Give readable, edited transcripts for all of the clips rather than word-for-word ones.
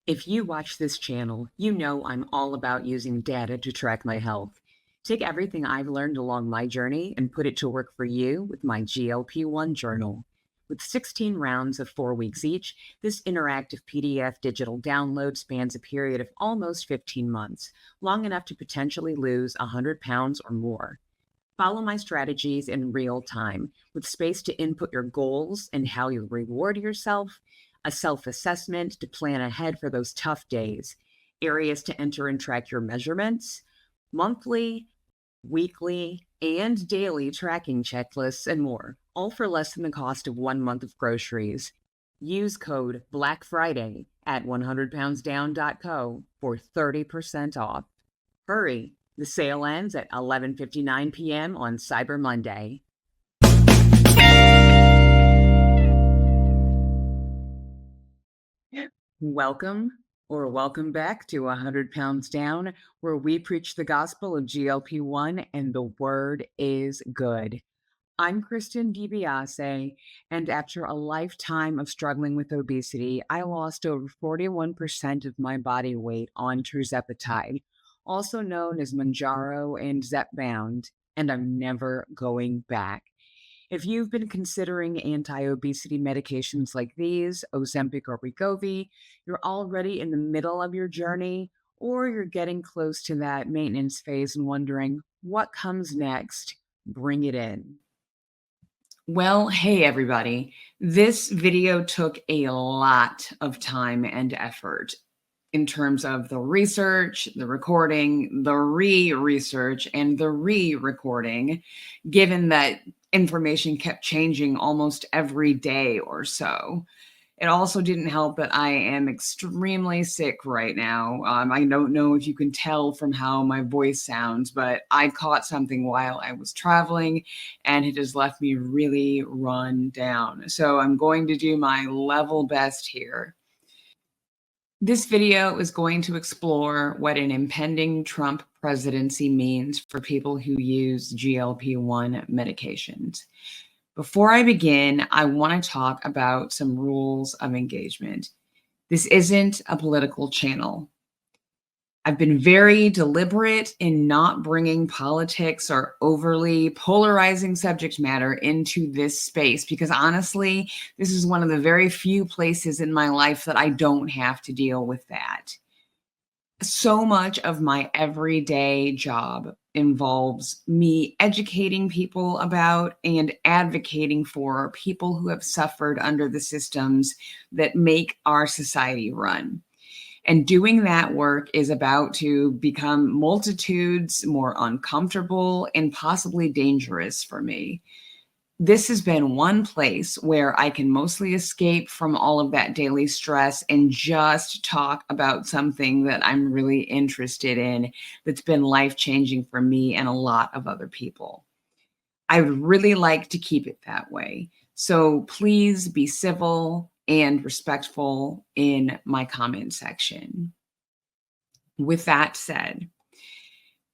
If you watch this channel, you know I'm all about using data to track my health. Take everything I've learned along my journey and put it to work for you with my GLP-1 Journal. With 16 rounds of 4 weeks each, this interactive PDF digital download spans a period of almost 15 months, long enough to potentially lose 100 pounds or more. Follow my strategies in real time, with space to input your goals and how you reward yourself, a self-assessment to plan ahead for those tough days, areas to enter and track your measurements, monthly, weekly, and daily tracking checklists, and more, all for less than the cost of 1 month of groceries. Use code BLACKFRIDAY at 100poundsdown.co for 30% off. Hurry! The sale ends at 11:59 p.m. on Cyber Monday. Welcome back to 100 Pounds Down, where we preach the gospel of GLP-1 and the word is good. I'm Kristen DiBiase, and after a lifetime of struggling with obesity, I lost over 41% of my body weight on tirzepatide, also known as Mounjaro and Zepbound, and I'm never going back. If you've been considering anti-obesity medications like these, Ozempic or Wegovy, you're already in the middle of your journey, or you're getting close to that maintenance phase and wondering, what comes next? Bring it in. Well, hey everybody. This video took a lot of time and effort in terms of the research, the recording, the re-research, and the re-recording, given that information kept changing almost every day or so. It also didn't help that I am extremely sick right now. I don't know if you can tell from how my voice sounds, but I caught something while I was traveling and it has left me really run down. So I'm going to do my level best here. This video is going to explore what an impending Trump presidency means for people who use GLP-1 medications. Before I begin, I want to talk about some rules of engagement. This isn't a political channel. I've been very deliberate in not bringing politics or overly polarizing subject matter into this space because honestly, this is one of the very few places in my life that I don't have to deal with that. So much of my everyday job involves me educating people about and advocating for people who have suffered under the systems that make our society run. And doing that work is about to become multitudes more uncomfortable and possibly dangerous for me. This has been one place where I can mostly escape from all of that daily stress and just talk about something that I'm really interested in that's been life-changing for me and a lot of other people. I would really like to keep it that way. So please be civil and respectful in my comment section. With that said,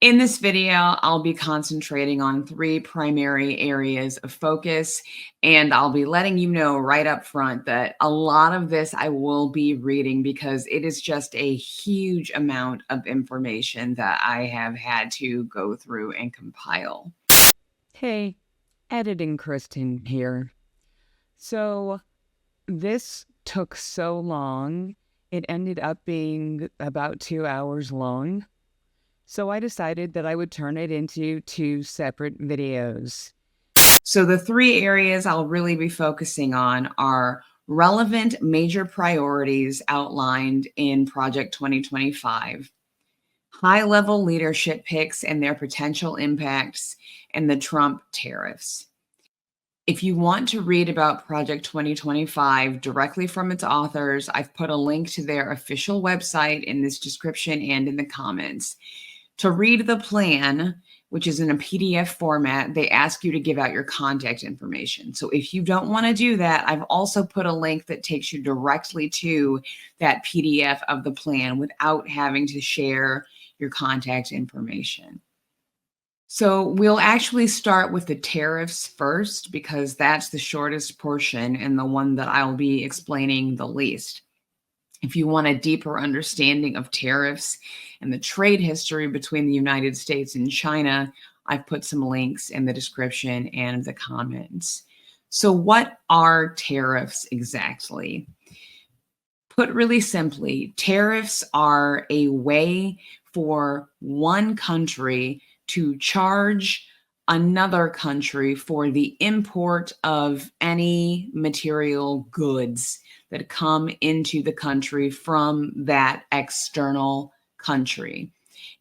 in this video, I'll be concentrating on 3 primary areas of focus, and I'll be letting you know right up front that a lot of this I will be reading because it is just a huge amount of information that I have had to go through and compile. Hey, editing Kristen here. So this took so long, it ended up being about 2 hours long. So I decided that I would turn it into 2 separate videos. So the 3 areas I'll really be focusing on are relevant major priorities outlined in Project 2025, high-level leadership picks and their potential impacts, and the Trump tariffs. If you want to read about Project 2025 directly from its authors, I've put a link to their official website in this description and in the comments. To read the plan, which is in a PDF format, they ask you to give out your contact information. So if you don't want to do that, I've also put a link that takes you directly to that PDF of the plan without having to share your contact information. So we'll actually start with the tariffs first because that's the shortest portion and the one that I'll be explaining the least. If you want a deeper understanding of tariffs and the trade history between the United States and China, I've put some links in the description and the comments. So, what are tariffs exactly? Put really simply, tariffs are a way for one country to charge another country for the import of any material goods that come into the country from that external country.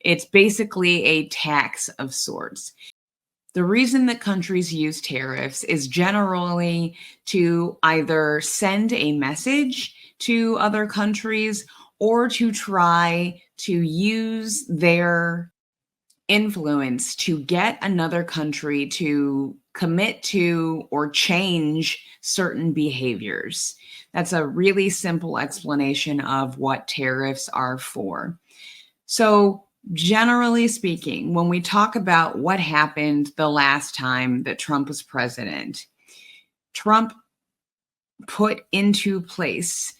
It's basically a tax of sorts. The reason that countries use tariffs is generally to either send a message to other countries or to try to use their influence to get another country to commit to or change certain behaviors. That's a really simple explanation of what tariffs are for. So, generally speaking, when we talk about what happened the last time that Trump was president, Trump put into place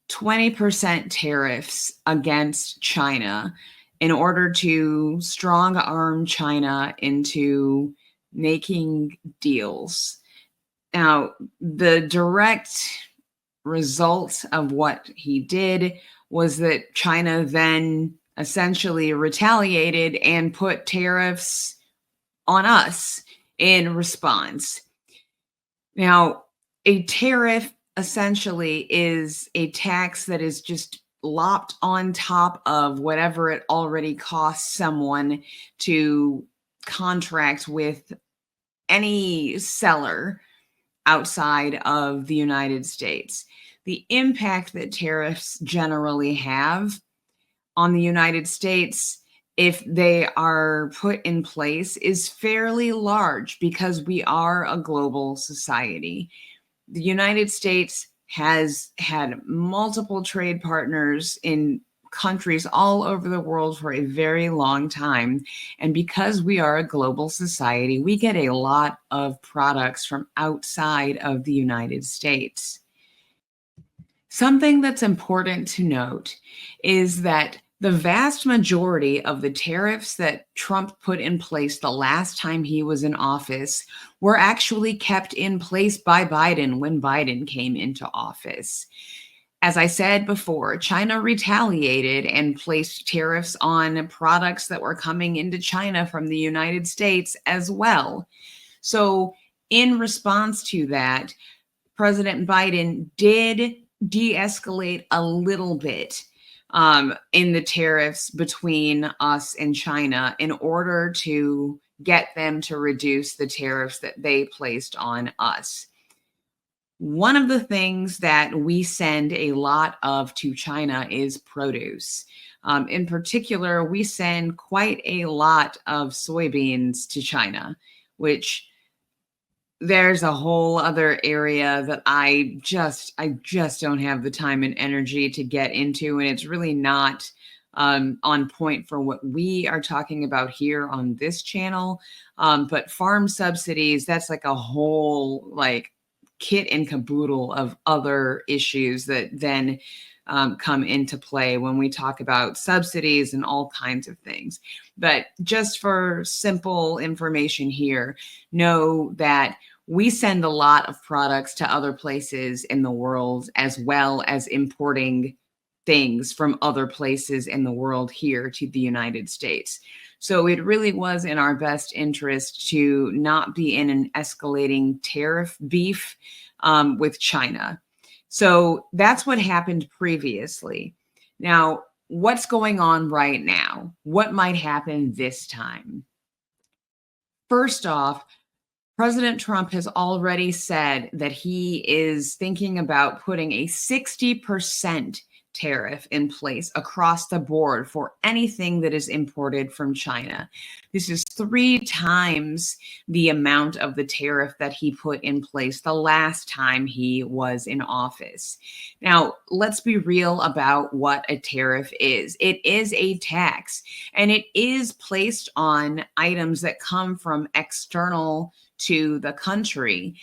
20% tariffs against China in order to strong arm China into making deals. Now, the direct result of what he did was that China then essentially retaliated and put tariffs on us in response. Now, a tariff essentially is a tax that is just lopped on top of whatever it already costs someone to contract with any seller outside of the United States. The impact that tariffs generally have on the United States, if they are put in place, is fairly large because we are a global society. The United States has had multiple trade partners in countries all over the world for a very long time. And because we are a global society, we get a lot of products from outside of the United States. Something that's important to note is that the vast majority of the tariffs that Trump put in place the last time he was in office were actually kept in place by Biden when Biden came into office. As I said before, China retaliated and placed tariffs on products that were coming into China from the United States as well. So, in response to that, President Biden did de-escalate a little bit in the tariffs between us and China in order to get them to reduce the tariffs that they placed on us. One of the things that we send a lot of to China is produce. In particular, we send quite a lot of soybeans to China, which there's a whole other area that I just don't have the time and energy to get into, and it's really not on point for what we are talking about here on this channel. But farm subsidies, that's like a whole like kit and caboodle of other issues that then come into play when we talk about subsidies and all kinds of things. But just for simple information here, know that we send a lot of products to other places in the world, as well as importing things from other places in the world here to the United States. So it really was in our best interest to not be in an escalating tariff beef with China. So that's what happened previously. Now, what's going on right now? What might happen this time? First off, President Trump has already said that he is thinking about putting a 60% tariff in place across the board for anything that is imported from China. This is 3 times the amount of the tariff that he put in place the last time he was in office. Now, let's be real about what a tariff is. It is a tax, and it is placed on items that come from external to the country.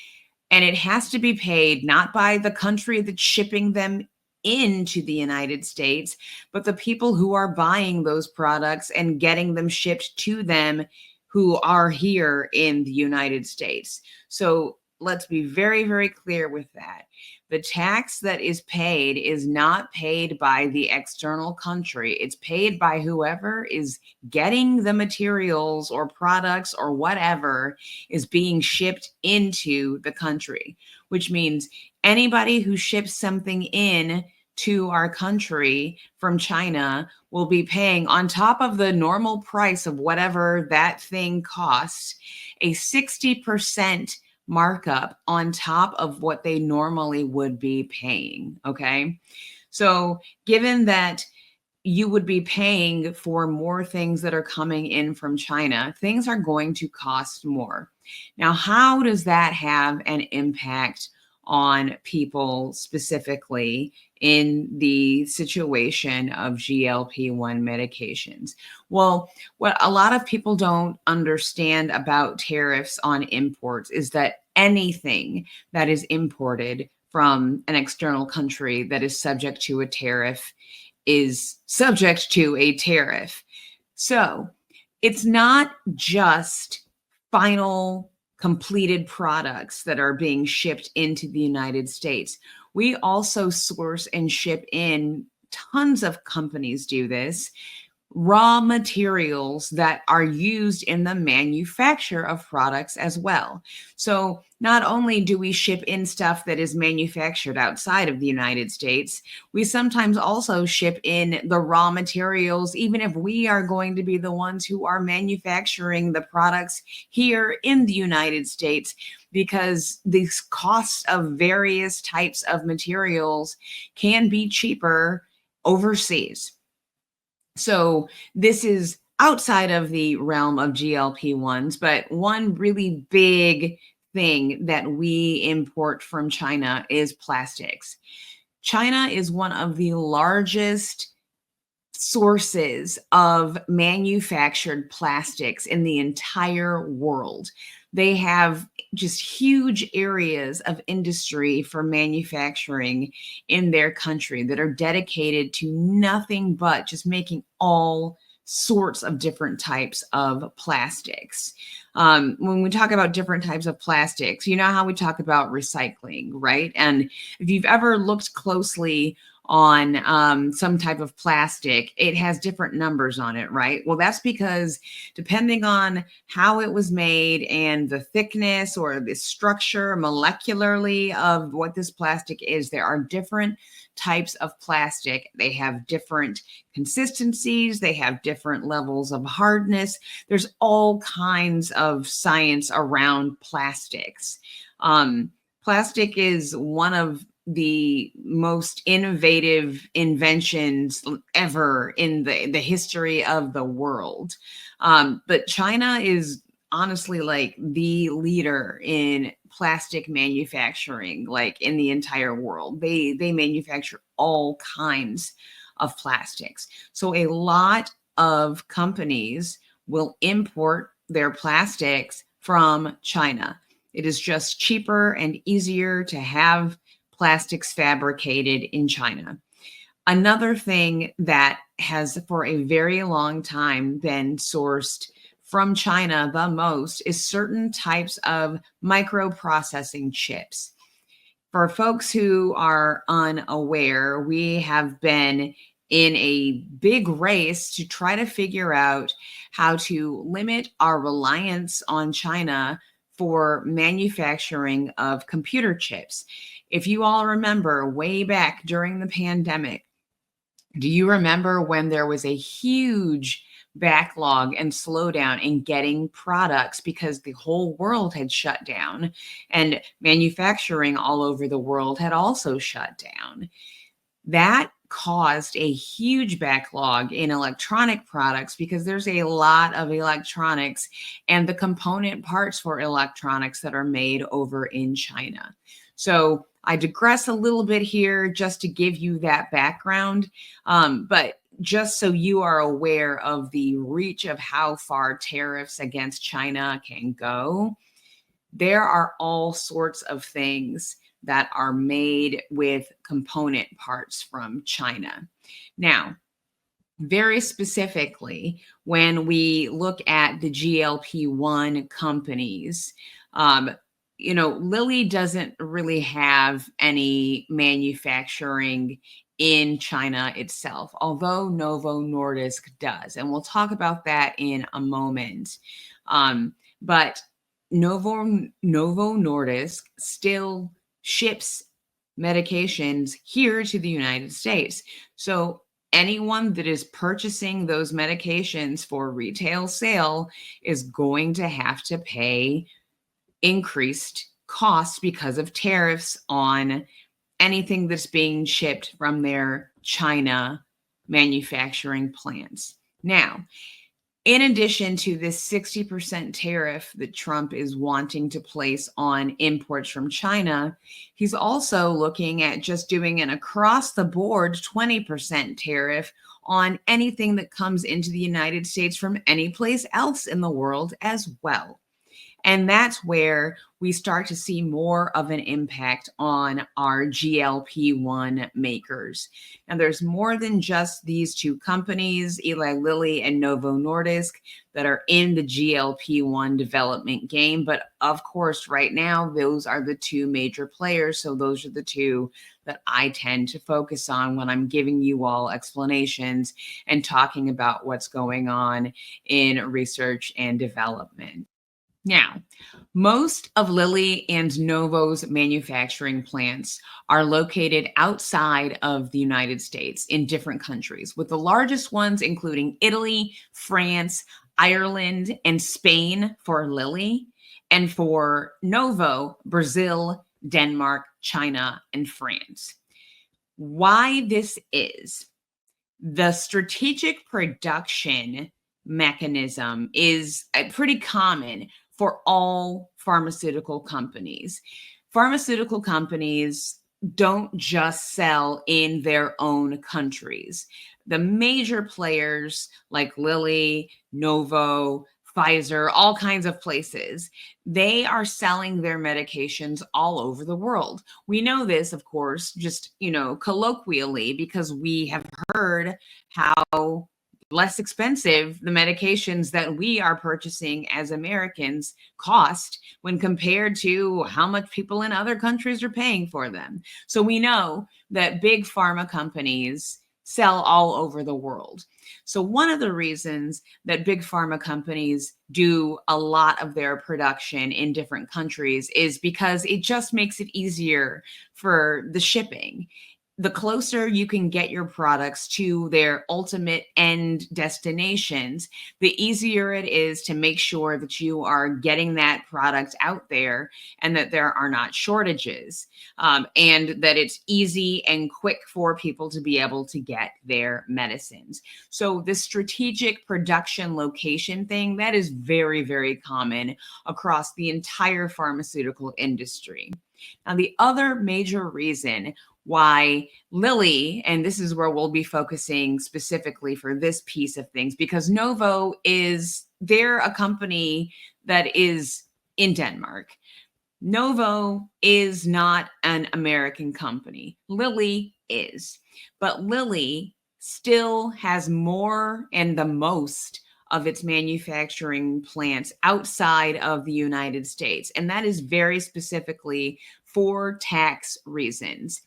And it has to be paid not by the country that's shipping them into the United States, but the people who are buying those products and getting them shipped to them who are here in the United States. So let's be very, very clear with that. The tax that is paid is not paid by the external country. It's paid by whoever is getting the materials or products or whatever is being shipped into the country, which means anybody who ships something in to our country from China will be paying, on top of the normal price of whatever that thing costs, a 60% markup on top of what they normally would be paying. Okay. So given that you would be paying for more things that are coming in from China, things are going to cost more. Now, how does that have an impact on people specifically in the situation of GLP-1 medications? Well, what a lot of people don't understand about tariffs on imports is that anything that is imported from an external country that is subject to a tariff is subject to a tariff. So it's not just final completed products that are being shipped into the United States. We also source and ship in, tons of companies do this, raw materials that are used in the manufacture of products as well. So not only do we ship in stuff that is manufactured outside of the United States, we sometimes also ship in the raw materials, even if we are going to be the ones who are manufacturing the products here in the United States, because the costs of various types of materials can be cheaper overseas. So this is outside of the realm of GLP-1s, but one really big thing that we import from China is plastics. China is one of the largest sources of manufactured plastics in the entire world. They have just huge areas of industry for manufacturing in their country that are dedicated to nothing but just making all sorts of different types of plastics. When we talk about different types of plastics, you know how we talk about recycling, right? And if you've ever looked closely on some type of plastic, it has different numbers on it, right? Well, that's because depending on how it was made and the thickness or the structure molecularly of what this plastic is, there are different types of plastic. They have different consistencies. They have different levels of hardness. There's all kinds of science around plastics. Plastic is one of the most innovative inventions ever in the history of the world. But China is honestly like the leader in plastic manufacturing, like in the entire world. They manufacture all kinds of plastics. So a lot of companies will import their plastics from China. It is just cheaper and easier to have plastics fabricated in China. Another thing that has for a very long time been sourced from China the most is certain types of microprocessing chips. For folks who are unaware, we have been in a big race to try to figure out how to limit our reliance on China for manufacturing of computer chips. If you all remember way back during the pandemic, do you remember when there was a huge backlog and slowdown in getting products because the whole world had shut down and manufacturing all over the world had also shut down? That caused a huge backlog in electronic products because there's a lot of electronics and the component parts for electronics that are made over in China. So I digress a little bit here just to give you that background, but just so you are aware of the reach of how far tariffs against China can go, there are all sorts of things that are made with component parts from China. Now, very specifically, when we look at the GLP-1 companies, Lilly doesn't really have any manufacturing in China itself, although Novo Nordisk does. And we'll talk about that in a moment. But Novo Nordisk still ships medications here to the United States. So anyone that is purchasing those medications for retail sale is going to have to pay increased costs because of tariffs on anything that's being shipped from their China manufacturing plants. Now, in addition to this 60% tariff that Trump is wanting to place on imports from China, he's also looking at just doing an across-the-board 20% tariff on anything that comes into the United States from any place else in the world as well. And that's where we start to see more of an impact on our GLP-1 makers. And there's more than just these two companies, Eli Lilly and Novo Nordisk, that are in the GLP-1 development game. But of course, right now, those are the two major players. So those are the two that I tend to focus on when I'm giving you all explanations and talking about what's going on in research and development. Now, most of Lilly and Novo's manufacturing plants are located outside of the United States in different countries, with the largest ones including Italy, France, Ireland, and Spain for Lilly, and for Novo, Brazil, Denmark, China, and France. Why this is, the strategic production mechanism is pretty common for all pharmaceutical companies. Pharmaceutical companies don't just sell in their own countries. The major players like Lilly, Novo, Pfizer, all kinds of places, they are selling their medications all over the world. We know this, of course, just, colloquially, because we have heard how less expensive the medications that we are purchasing as Americans cost when compared to how much people in other countries are paying for them. So we know that big pharma companies sell all over the world. So one of the reasons that big pharma companies do a lot of their production in different countries is because it just makes it easier for the shipping. The closer you can get your products to their ultimate end destinations, the easier it is to make sure that you are getting that product out there and that there are not shortages, and that it's easy and quick for people to be able to get their medicines. So the strategic production location thing, that is very, very common across the entire pharmaceutical industry. Now, the other major reason why Lilly, and this is where we'll be focusing specifically for this piece of things, because Novo they're a company that is in Denmark. Novo is not an American company. Lilly is. But Lilly still has more and the most of its manufacturing plants outside of the United States. And that is very specifically for tax reasons.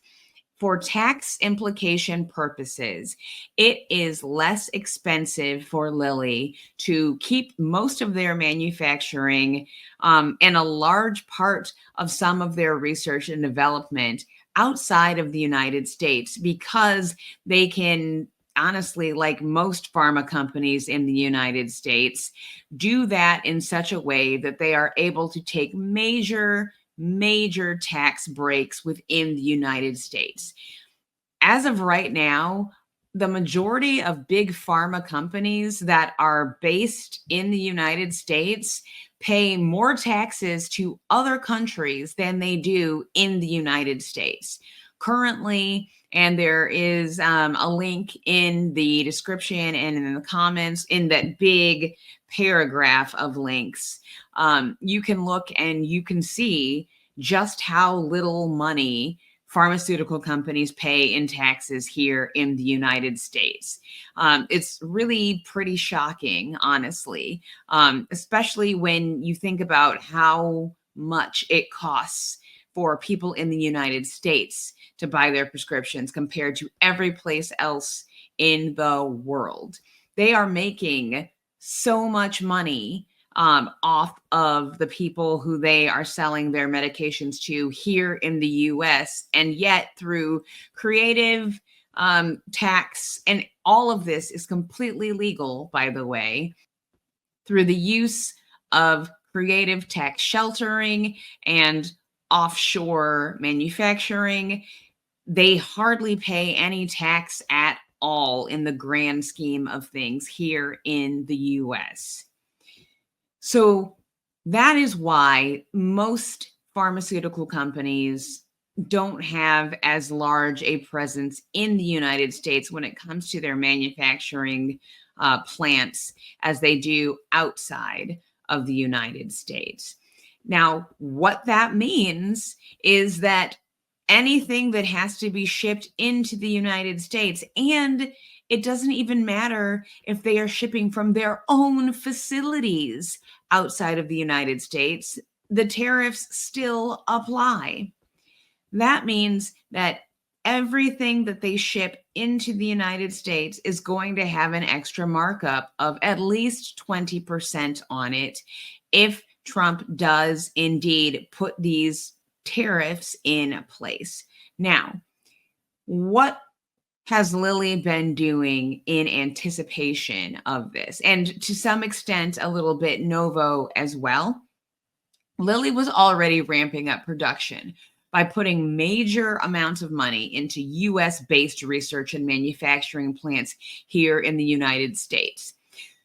For tax implication purposes, it is less expensive for Lilly to keep most of their manufacturing and a large part of some of their research and development outside of the United States, because they can, honestly, like most pharma companies in the United States, do that in such a way that they are able to take major tax breaks within the United States. As of right now, the majority of big pharma companies that are based in the United States pay more taxes to other countries than they do in the United States. Currently, and there is a link in the description and in the comments in that big paragraph of links, you can look and you can see just how little money pharmaceutical companies pay in taxes here in the United States. It's really pretty shocking, honestly, especially when you think about how much it costs for people in the United States to buy their prescriptions compared to every place else in the world. They are making so much money off of the people who they are selling their medications to here in the US. And yet, through creative tax, and all of this is completely legal, by the way, through the use of creative tax sheltering and offshore manufacturing, they hardly pay any tax at all in the grand scheme of things here in the US. So that is why most pharmaceutical companies don't have as large a presence in the United States when it comes to their manufacturing plants as they do outside of the United States. Now, what that means is that anything that has to be shipped into the United States, and it doesn't even matter if they are shipping from their own facilities outside of the United States, the tariffs still apply. That means that everything that they ship into the United States is going to have an extra markup of at least 20% on it if Trump does indeed put these tariffs in place. Now, what has Lilly been doing in anticipation of this? And to some extent, a little bit Novo as well. Lilly was already ramping up production by putting major amounts of money into US-based research and manufacturing plants here in the United States.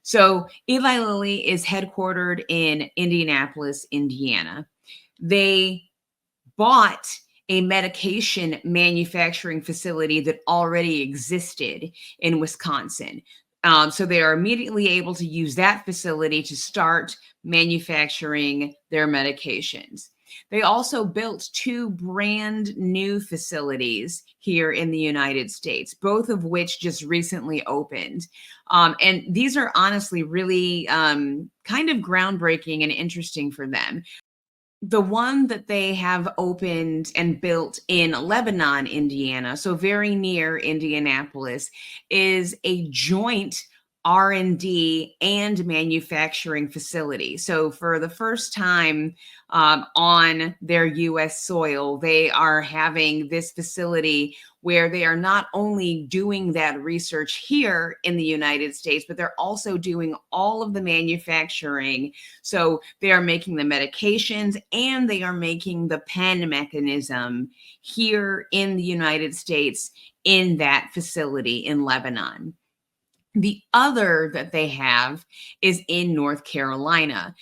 So Eli Lilly is headquartered in Indianapolis, Indiana. They bought a medication manufacturing facility that already existed in Wisconsin. So they are immediately able to use that facility to start manufacturing their medications. They also built 2 brand new facilities here in the United States, both of which just recently opened. And these are honestly really kind of groundbreaking and interesting for them. The one that they have opened and built in Lebanon, Indiana, so very near Indianapolis, is a joint R&D and manufacturing facility. So for the first time on their U.S. soil, they are having this facility where they are not only doing that research here in the United States, but they're also doing all of the manufacturing. So they are making the medications and they are making the pen mechanism here in the United States in that facility in Lebanon. The other that they have is in North Carolina.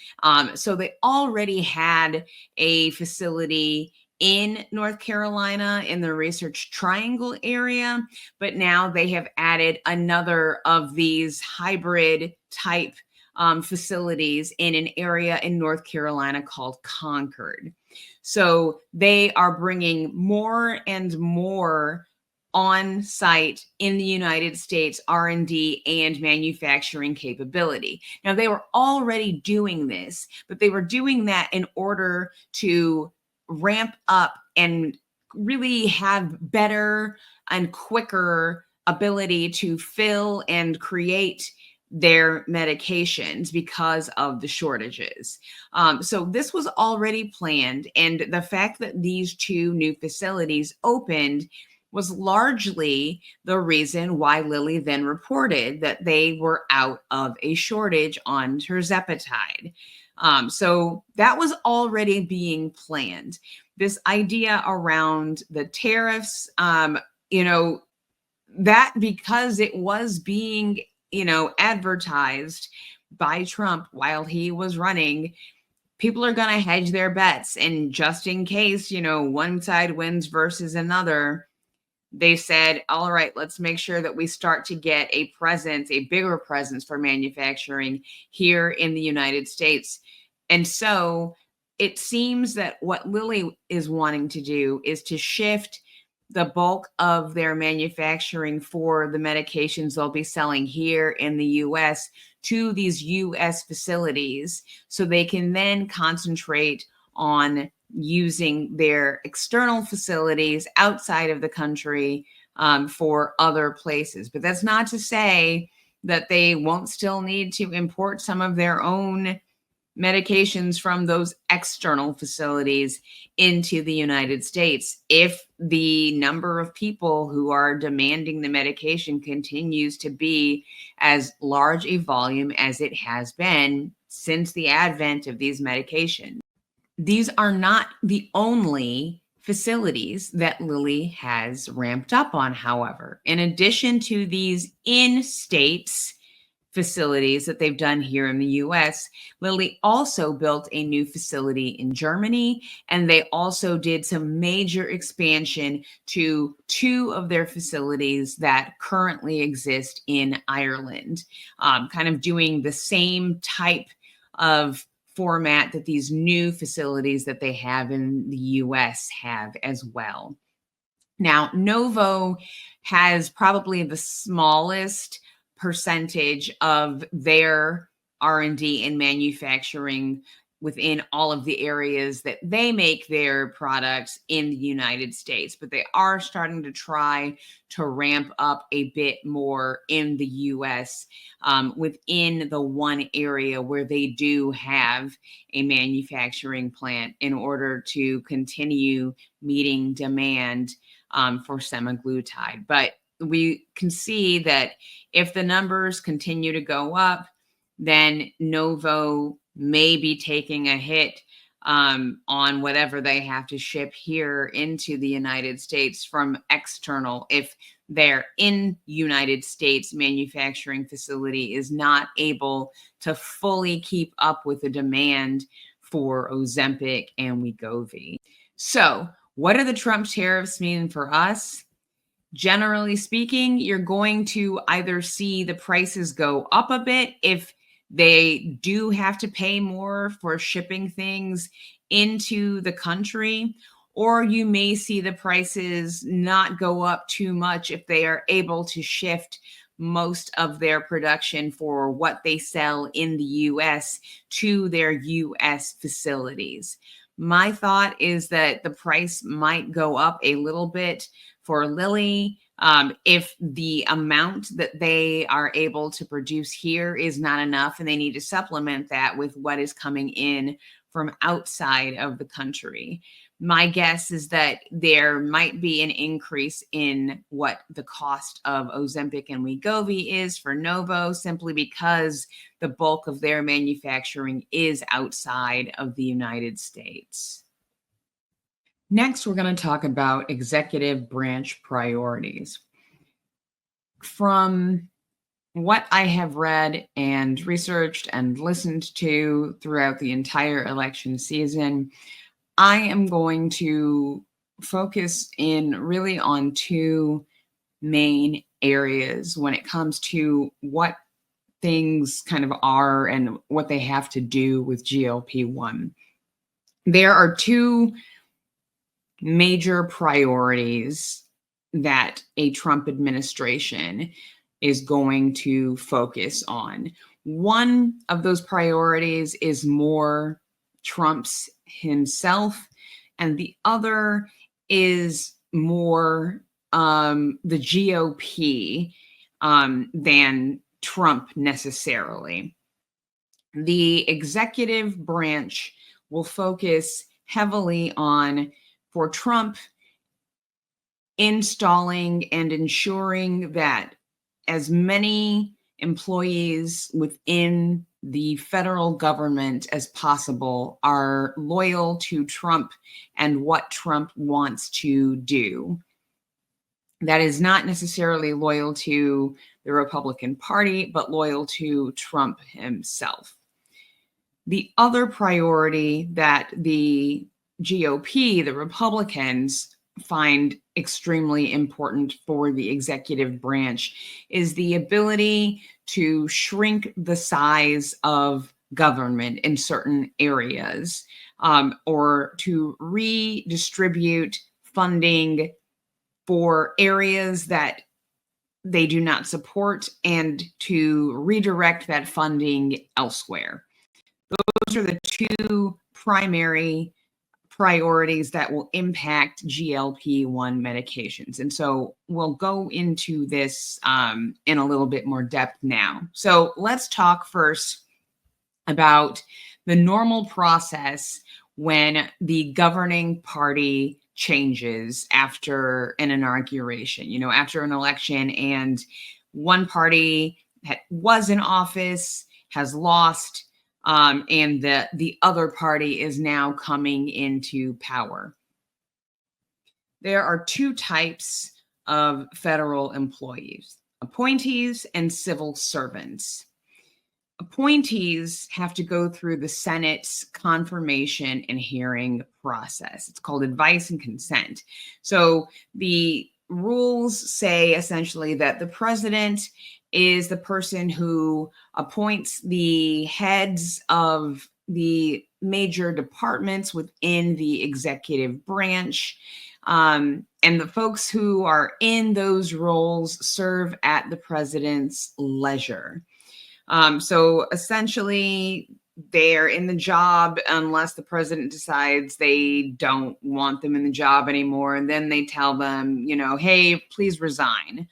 So they already had a facility in North Carolina in the Research Triangle area, but now they have added another of these hybrid type facilities in an area in North Carolina called Concord. So they are bringing more and more on site in the United States R&D and manufacturing capability. Now, they were already doing this, but they were doing that in order to ramp up and really have better and quicker ability to fill and create their medications because of the shortages. So this was already planned. And the fact that these 2 new facilities opened was largely the reason why Lilly then reported that they were out of a shortage on tirzepatide. So that was already being planned. This idea around the tariffs, that because it was being, advertised by Trump while he was running, people are going to hedge their bets. And just in case, one side wins versus another, they said, all right, let's make sure that we start to get a presence, a bigger presence for manufacturing here in the United States. And so it seems that what Lilly is wanting to do is to shift the bulk of their manufacturing for the medications they'll be selling here in the US to these US facilities so they can then concentrate on using their external facilities outside of the country for other places. But that's not to say that they won't still need to import some of their own medications from those external facilities into the United States if the number of people who are demanding the medication continues to be as large a volume as it has been since the advent of these medications. These are not the only facilities that Lilly has ramped up on, however. In addition to these in-states facilities that they've done here in the US, Lilly also built a new facility in Germany, and they also did some major expansion to 2 of their facilities that currently exist in Ireland, kind of doing the same type of format that these new facilities that they have in the US have as well. Now, Novo has probably the smallest percentage of their R&D and manufacturing within all of the areas that they make their products in the United States, but they are starting to try to ramp up a bit more in the US within the one area where they do have a manufacturing plant in order to continue meeting demand for semaglutide. But we can see that if the numbers continue to go up, then Novo may be taking a hit on whatever they have to ship here into the United States from external if their in United States manufacturing facility is not able to fully keep up with the demand for Ozempic and Wegovy. So what do the Trump tariffs mean for us? Generally speaking, you're going to either see the prices go up a bit if they do have to pay more for shipping things into the country, or you may see the prices not go up too much if they are able to shift most of their production for what they sell in the US to their US facilities. My thought is that the price might go up a little bit for Lilly if the amount that they are able to produce here is not enough and they need to supplement that with what is coming in from outside of the country. My guess is that there might be an increase in what the cost of Ozempic and Wegovy is for Novo simply because the bulk of their manufacturing is outside of the United States. Next, we're going to talk about executive branch priorities. From what I have read and researched and listened to throughout the entire election season, I am going to focus in really on 2 main areas when it comes to what things kind of are and what they have to do with GLP-1. There are 2 major priorities that a Trump administration is going to focus on. One of those priorities is more Trump's himself, and the other is more the GOP than Trump necessarily. The executive branch will focus heavily on, for Trump, installing and ensuring that as many employees within the federal government as possible are loyal to Trump and what Trump wants to do. That is not necessarily loyal to the Republican Party, but loyal to Trump himself. The other priority that the GOP, the Republicans, find extremely important for the executive branch is the ability to shrink the size of government in certain areas, or to redistribute funding for areas that they do not support and to redirect that funding elsewhere. Those are the two primary priorities that will impact GLP-1 medications. And so we'll go into this in a little bit more depth now. So let's talk first about the normal process when the governing party changes after an inauguration, after an election, and one party that was in office has lost, and the other party is now coming into power. There are two types of federal employees: appointees and civil servants. Appointees have to go through the Senate's confirmation and hearing process. It's called advice and consent. So the rules say essentially that the president is the person who appoints the heads of the major departments within the executive branch. And the folks who are in those roles serve at the president's leisure. So essentially, they're in the job unless the president decides they don't want them in the job anymore. And then they tell them, hey, please resign.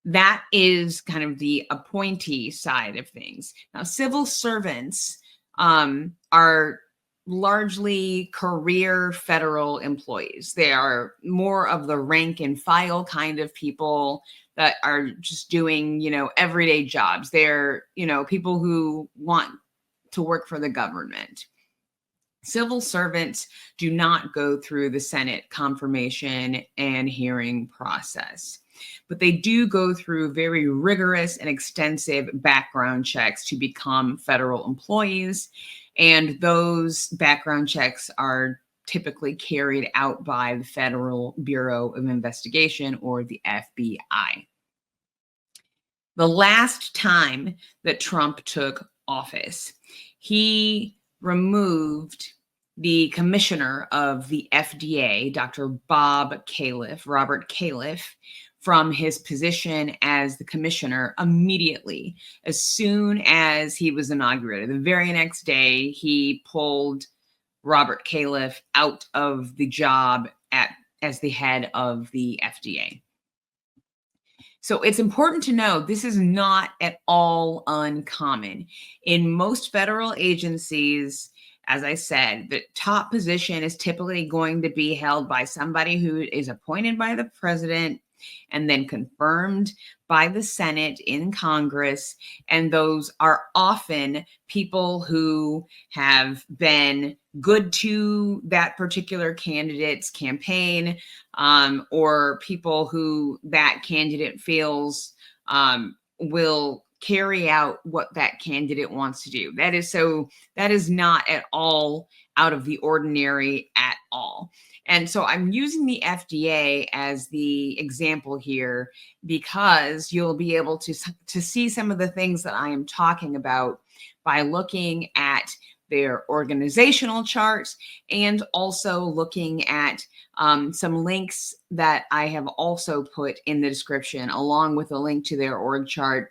That is kind of the appointee side of things. Now, civil servants are largely career federal employees. They are more of the rank and file kind of people that are just doing, everyday jobs. They're, people who want to work for the government. Civil servants do not go through the Senate confirmation and hearing process, but they do go through very rigorous and extensive background checks to become federal employees. And those background checks are typically carried out by the Federal Bureau of Investigation, or the FBI. The last time that Trump took office, he removed the commissioner of the FDA, Dr. Robert Califf, from his position as the commissioner immediately, as soon as he was inaugurated. The very next day, he pulled Robert Califf out of the job as the head of the FDA. So it's important to know this is not at all uncommon. In most federal agencies, as I said, the top position is typically going to be held by somebody who is appointed by the president and then confirmed by the Senate in Congress. And those are often people who have been good to that particular candidate's campaign, or people who that candidate feels will carry out what that candidate wants to do. That is not at all out of the ordinary at all. And so I'm using the FDA as the example here because you'll be able to see some of the things that I am talking about by looking at their organizational charts and also looking at some links that I have also put in the description, along with a link to their org chart.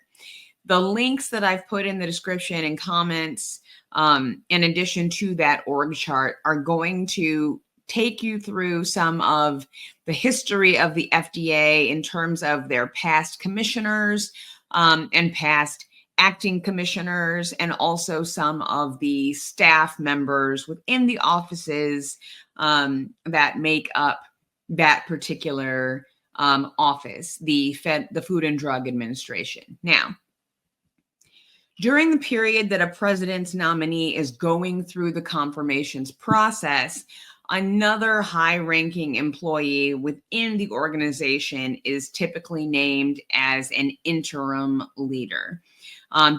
The links that I've put in the description and comments, in addition to that org chart, are going to take you through some of the history of the FDA in terms of their past commissioners and past acting commissioners, and also some of the staff members within the offices that make up that particular office, the Food and Drug Administration. Now, during the period that a president's nominee is going through the confirmations process, another high-ranking employee within the organization is typically named as an interim leader.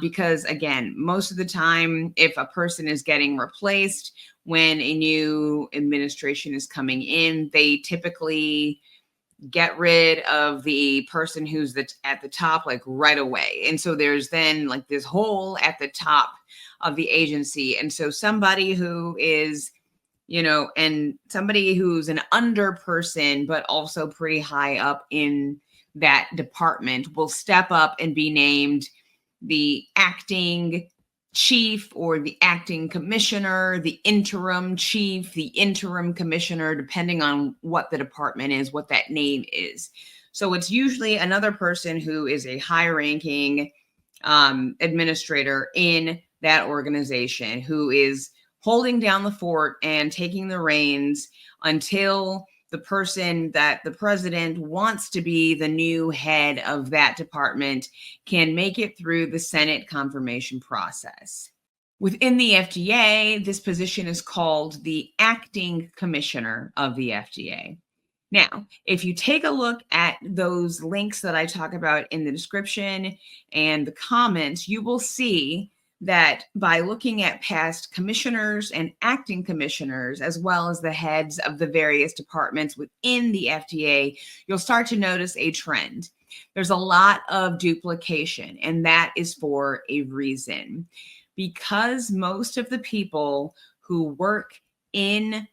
Because again, most of the time, if a person is getting replaced when a new administration is coming in, they typically get rid of the person who's at the top like right away. And so there's then like this hole at the top of the agency. And so somebody who is, and somebody who's an under person, but also pretty high up in that department will step up and be named the acting chief or the acting commissioner, the interim chief, the interim commissioner, depending on what the department is, what that name is. So it's usually another person who is a high ranking administrator in that organization who is holding down the fort and taking the reins until the person that the president wants to be the new head of that department can make it through the Senate confirmation process. Within the FDA, this position is called the acting commissioner of the FDA. Now, if you take a look at those links that I talk about in the description and the comments, you will see that by looking at past commissioners and acting commissioners, as well as the heads of the various departments within the FDA, you'll start to notice a trend. There's a lot of duplication, and that is for a reason. Because most of the people who work in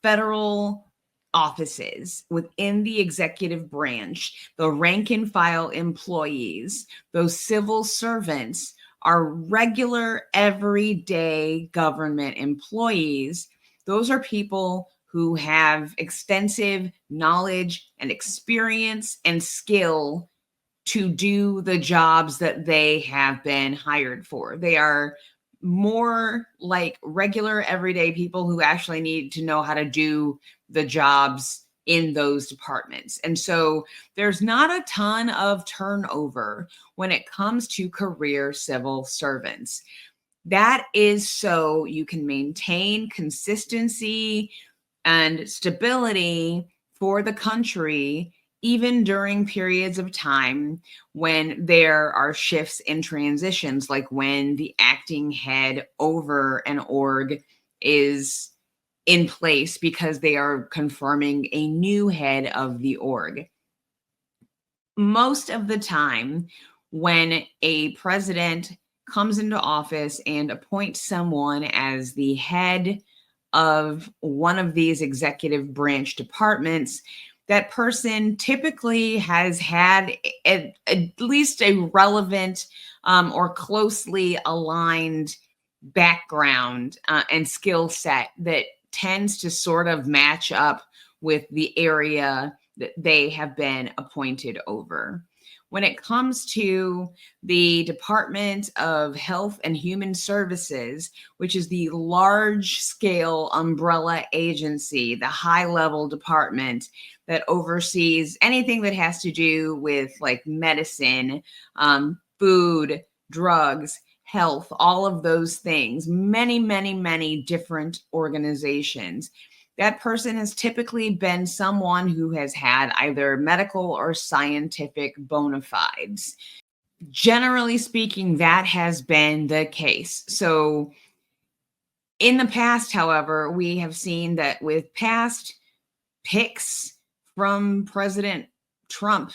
federal offices within the executive branch, the rank and file employees, those civil servants, are regular, everyday government employees. Those are people who have extensive knowledge and experience and skill to do the jobs that they have been hired for. They are more like regular, everyday people who actually need to know how to do the jobs in those departments. And so there's not a ton of turnover when it comes to career civil servants. That is so you can maintain consistency and stability for the country, even during periods of time when there are shifts and transitions, like when the acting head over an org is in place because they are confirming a new head of the org. Most of the time, when a president comes into office and appoints someone as the head of one of these executive branch departments, that person typically has had at least a relevant or closely aligned background and skill set that tends to sort of match up with the area that they have been appointed over. When it comes to the Department of Health and Human Services, which is the large-scale umbrella agency, the high-level department that oversees anything that has to do with like medicine, food, drugs, health, all of those things, many, many, many different organizations. That person has typically been someone who has had either medical or scientific bona fides. Generally speaking, that has been the case. So in the past, however, we have seen that with past picks from President Trump,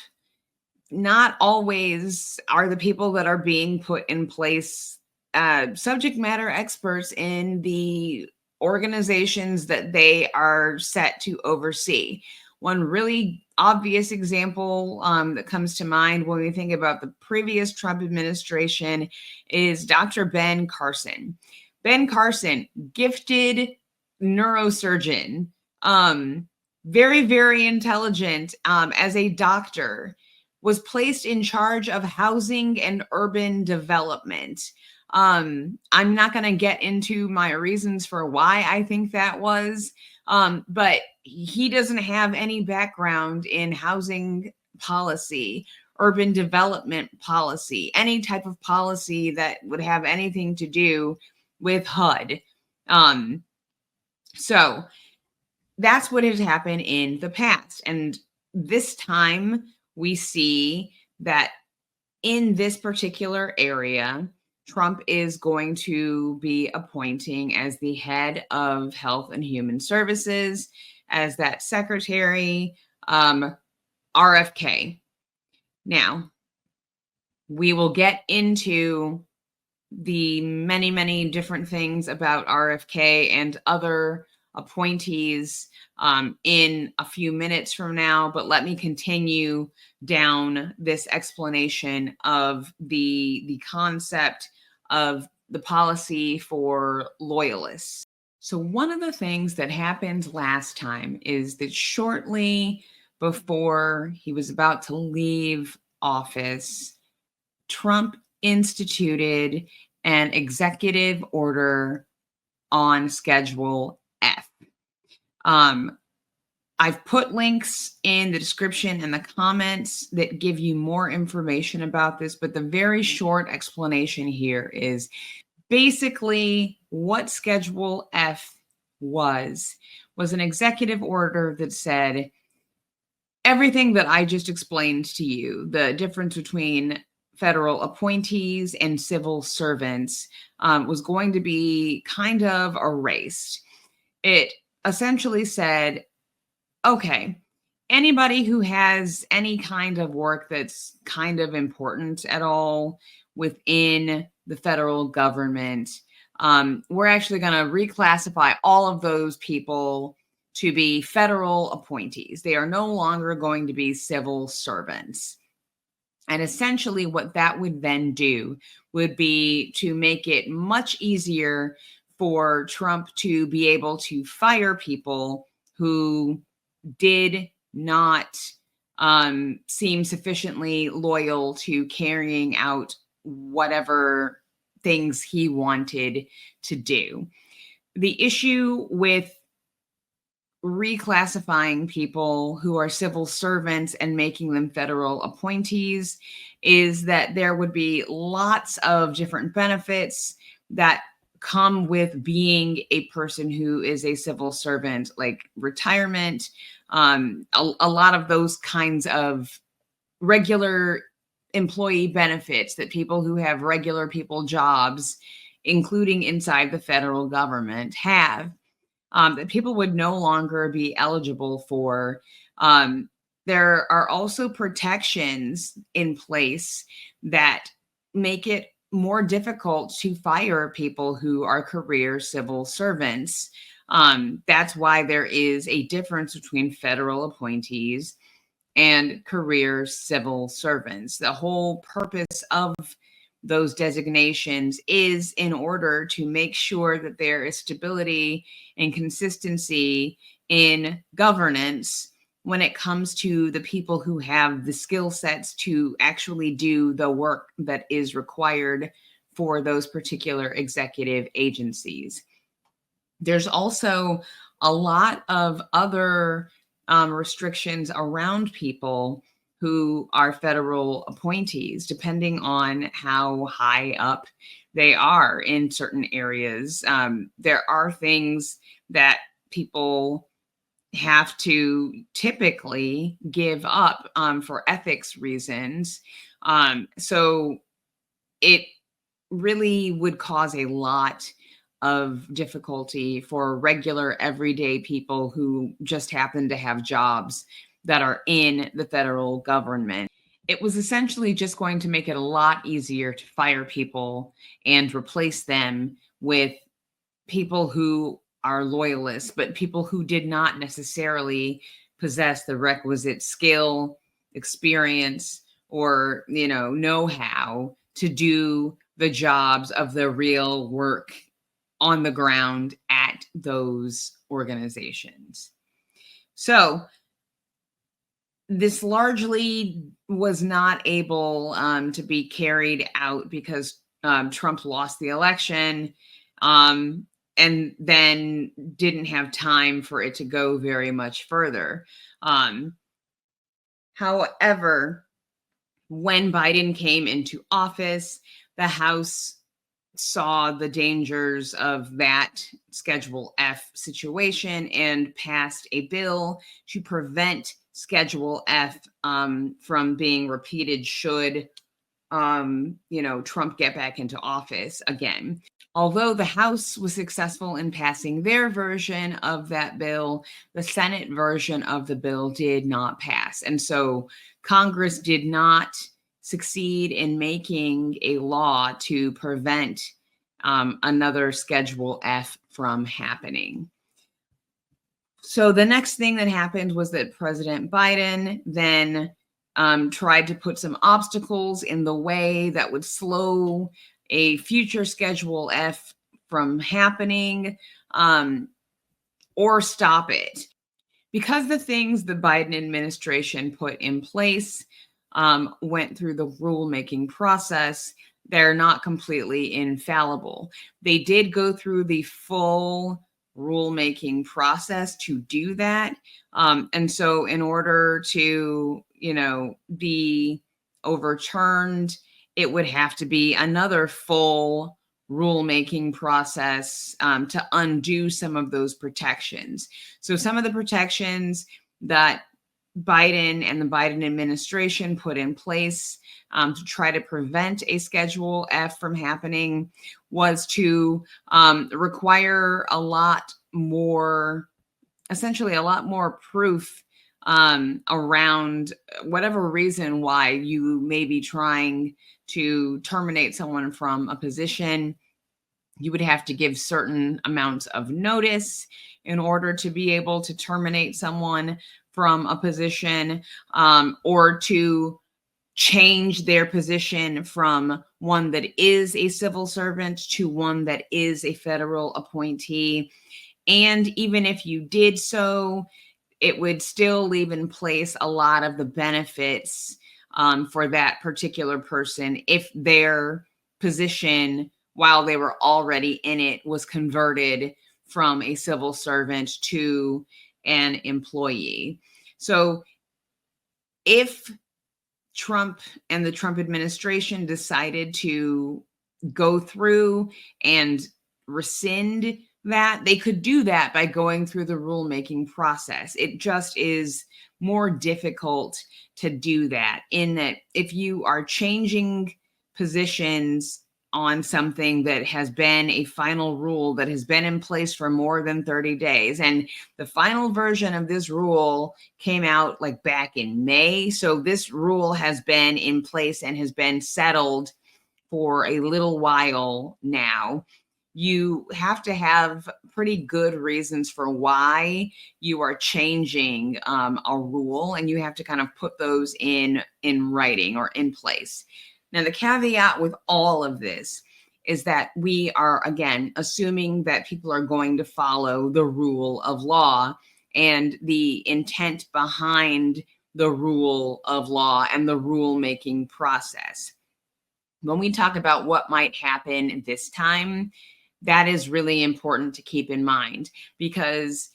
not always are the people that are being put in place subject matter experts in the organizations that they are set to oversee. One really obvious example that comes to mind when we think about the previous Trump administration is Dr. Ben Carson. Ben Carson, gifted neurosurgeon, very, very intelligent as a doctor, was placed in charge of housing and urban development. I'm not going to get into my reasons for why I think that was, but he doesn't have any background in housing policy, urban development policy, any type of policy that would have anything to do with HUD. So that's what has happened in the past. And this time we see that in this particular area, Trump is going to be appointing as the head of Health and Human Services, as that secretary, RFK. Now, we will get into the many, many different things about RFK and other appointees in a few minutes from now, but let me continue down this explanation of the concept of the policy for loyalists. So one of the things that happened last time is that shortly before he was about to leave office, Trump instituted an executive order on Schedule F. I've put links in the description and the comments that give you more information about this, but the very short explanation here is basically what Schedule F was an executive order that said everything that I just explained to you, the difference between federal appointees and civil servants, was going to be kind of erased. It essentially said, okay, anybody who has any kind of work that's kind of important at all within the federal government, we're actually going to reclassify all of those people to be federal appointees. They are no longer going to be civil servants. And essentially what that would then do would be to make it much easier for Trump to be able to fire people who did not seem sufficiently loyal to carrying out whatever things he wanted to do. The issue with reclassifying people who are civil servants and making them federal appointees is that there would be lots of different benefits that come with being a person who is a civil servant, like retirement, a lot of those kinds of regular employee benefits that people who have regular people jobs, including inside the federal government, have. That people would no longer be eligible for. There are also protections in place that make it more difficult to fire people who are career civil servants. That's why there is a difference between federal appointees and career civil servants. The whole purpose of those designations is in order to make sure that there is stability and consistency in governance when it comes to the people who have the skill sets to actually do the work that is required for those particular executive agencies. There's also a lot of other restrictions around people who are federal appointees, depending on how high up they are in certain areas. There are things that people have to typically give up for ethics reasons. So it really would cause a lot of difficulty for regular everyday people who just happen to have jobs that are in the federal government. It was essentially just going to make it a lot easier to fire people and replace them with people who are loyalists, but people who did not necessarily possess the requisite skill, experience, or, know-how to do the jobs of the real work on the ground at those organizations. So this largely was not able to be carried out because Trump lost the election and then didn't have time for it to go very much further. However, when Biden came into office, the House saw the dangers of that Schedule F situation and passed a bill to prevent Schedule F from being repeated should Trump get back into office again. Although the House was successful in passing their version of that bill, the Senate version of the bill did not pass. And so Congress did not succeed in making a law to prevent another Schedule F from happening. So the next thing that happened was that President Biden then tried to put some obstacles in the way that would slow a future Schedule F from happening or stop it. Because the things the Biden administration put in place went through the rulemaking process, they're not completely infallible. They did go through the full rulemaking process to do that. And so in order to, be overturned, it would have to be another full rulemaking process to undo some of those protections. So some of the protections that Biden and the Biden administration put in place to try to prevent a Schedule F from happening was to require essentially a lot more proof around whatever reason why you may be trying to terminate someone from a position. You would have to give certain amounts of notice in order to be able to terminate someone from a position or to change their position from one that is a civil servant to one that is a federal appointee. And even if you did so, it would still leave in place a lot of the benefits for that particular person if their position, while they were already in it, was converted from a civil servant to an employee. So if Trump and the Trump administration decided to go through and rescind that, they could do that by going through the rulemaking process. It just is more difficult to do that, in that if you are changing positions on something that has been a final rule that has been in place for more than 30 days. And the final version of this rule came out like back in May. So this rule has been in place and has been settled for a little while now. You have to have pretty good reasons for why you are changing a rule, and you have to kind of put those in writing or in place. Now, the caveat with all of this is that we are, again, assuming that people are going to follow the rule of law and the intent behind the rule of law and the rulemaking process. When we talk about what might happen this time, that is really important to keep in mind, because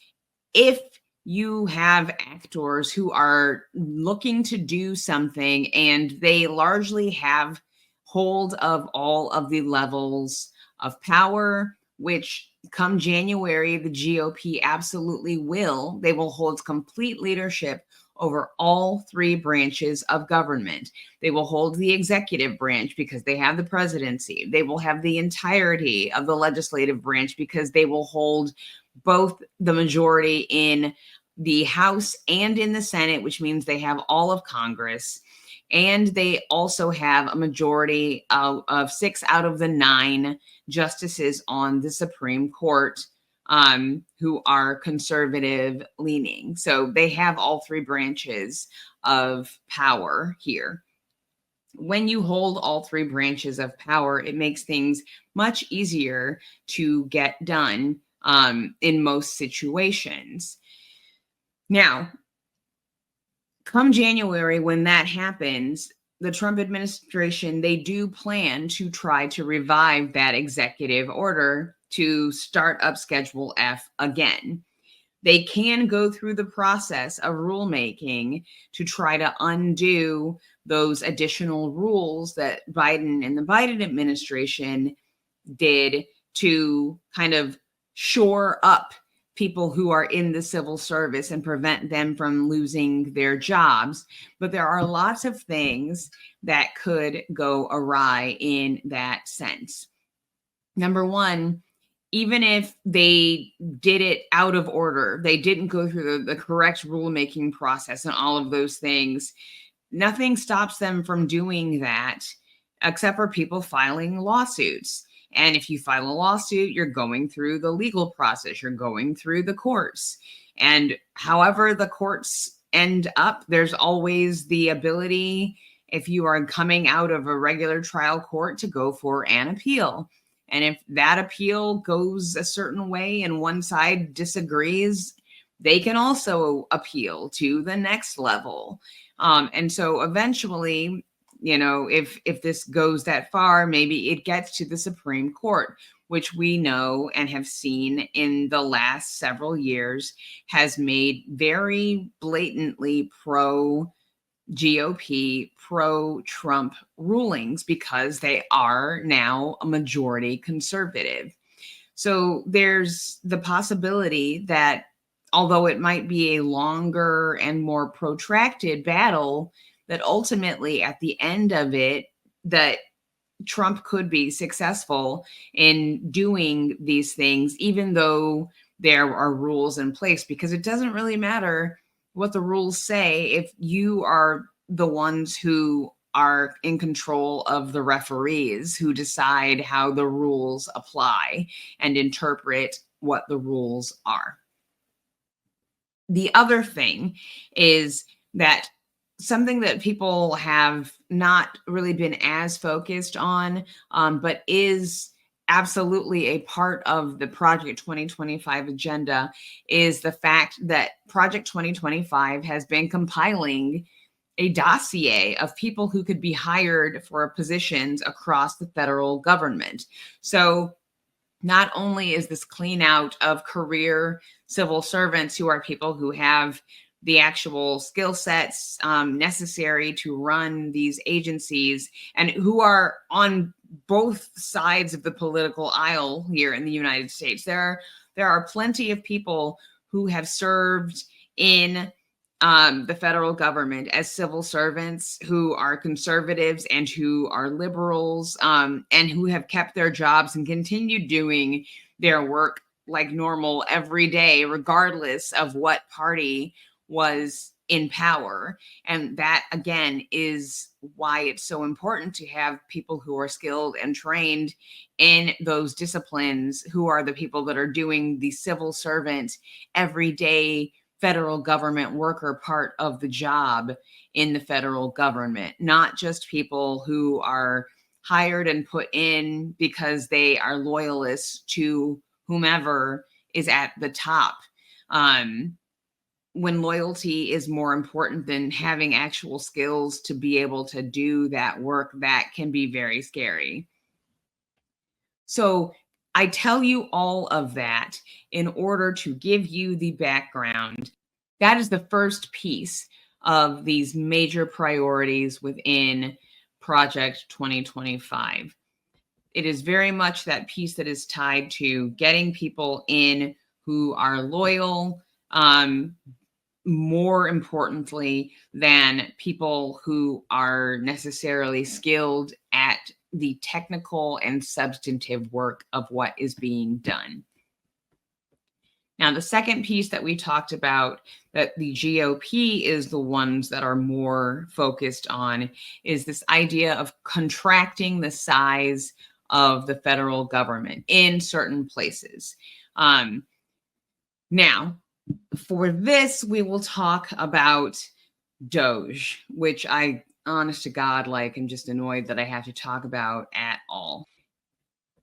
if you have actors who are looking to do something and they largely have hold of all of the levels of power, which come January, the GOP absolutely will, they will hold complete leadership over all three branches of government. They will hold the executive branch because they have the presidency. They will have the entirety of the legislative branch because they will hold both the majority in the House and in the Senate, which means they have all of Congress. And they also have a majority of 6 out of the 9 justices on the Supreme Court who are conservative leaning. So they have all three branches of power here. When you hold all three branches of power, it makes things much easier to get done in most situations. Now, come January, when that happens, the Trump administration, they do plan to try to revive that executive order to start up Schedule F again. They can go through the process of rulemaking to try to undo those additional rules that Biden and the Biden administration did to kind of shore up people who are in the civil service and prevent them from losing their jobs. But there are lots of things that could go awry in that sense. Number one, even if they did it out of order, they didn't go through the correct rulemaking process and all of those things, nothing stops them from doing that except for people filing lawsuits. And if you file a lawsuit, you're going through the legal process, you're going through the courts. And however the courts end up, there's always the ability, if you are coming out of a regular trial court, to go for an appeal. And if that appeal goes a certain way and one side disagrees, they can also appeal to the next level. And so eventually, if this goes that far, maybe it gets to the Supreme Court, which we know and have seen in the last several years has made very blatantly pro-GOP, pro-Trump rulings because they are now a majority conservative. So there's the possibility that although it might be a longer and more protracted battle, that ultimately at the end of it, that Trump could be successful in doing these things, even though there are rules in place, because it doesn't really matter what the rules say if you are the ones who are in control of the referees who decide how the rules apply and interpret what the rules are. The other thing is that something that people have not really been as focused on, but is absolutely a part of the Project 2025 agenda, is the fact that Project 2025 has been compiling a dossier of people who could be hired for positions across the federal government. So not only is this clean out of career civil servants who are people who have the actual skill sets necessary to run these agencies and who are on both sides of the political aisle here in the United States. There are plenty of people who have served in the federal government as civil servants who are conservatives and who are liberals, and who have kept their jobs and continue doing their work like normal every day, regardless of what party was in power. And that, again, is why it's so important to have people who are skilled and trained in those disciplines, who are the people that are doing the civil servant, everyday federal government worker part of the job in the federal government, not just people who are hired and put in because they are loyalists to whomever is at the top. When loyalty is more important than having actual skills to be able to do that work, that can be very scary. So I tell you all of that in order to give you the background. That is the first piece of these major priorities within Project 2025. It is very much that piece that is tied to getting people in who are loyal, more importantly than people who are necessarily skilled at the technical and substantive work of what is being done. Now, the second piece that we talked about that the GOP is the ones that are more focused on is this idea of contracting the size of the federal government in certain places. Now, for this, we will talk about DOGE, which I, honest to God, am just annoyed that I have to talk about at all.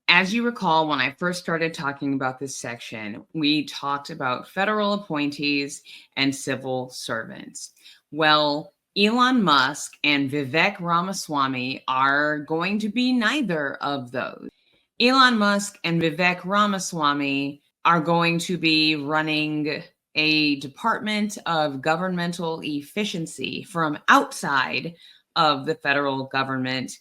As you recall, when I first started talking about this section, we talked about federal appointees and civil servants. Well, Elon Musk and Vivek Ramaswamy are going to be neither of those. Elon Musk and Vivek Ramaswamy are going to be running a Department of Governmental Efficiency from outside of the federal government,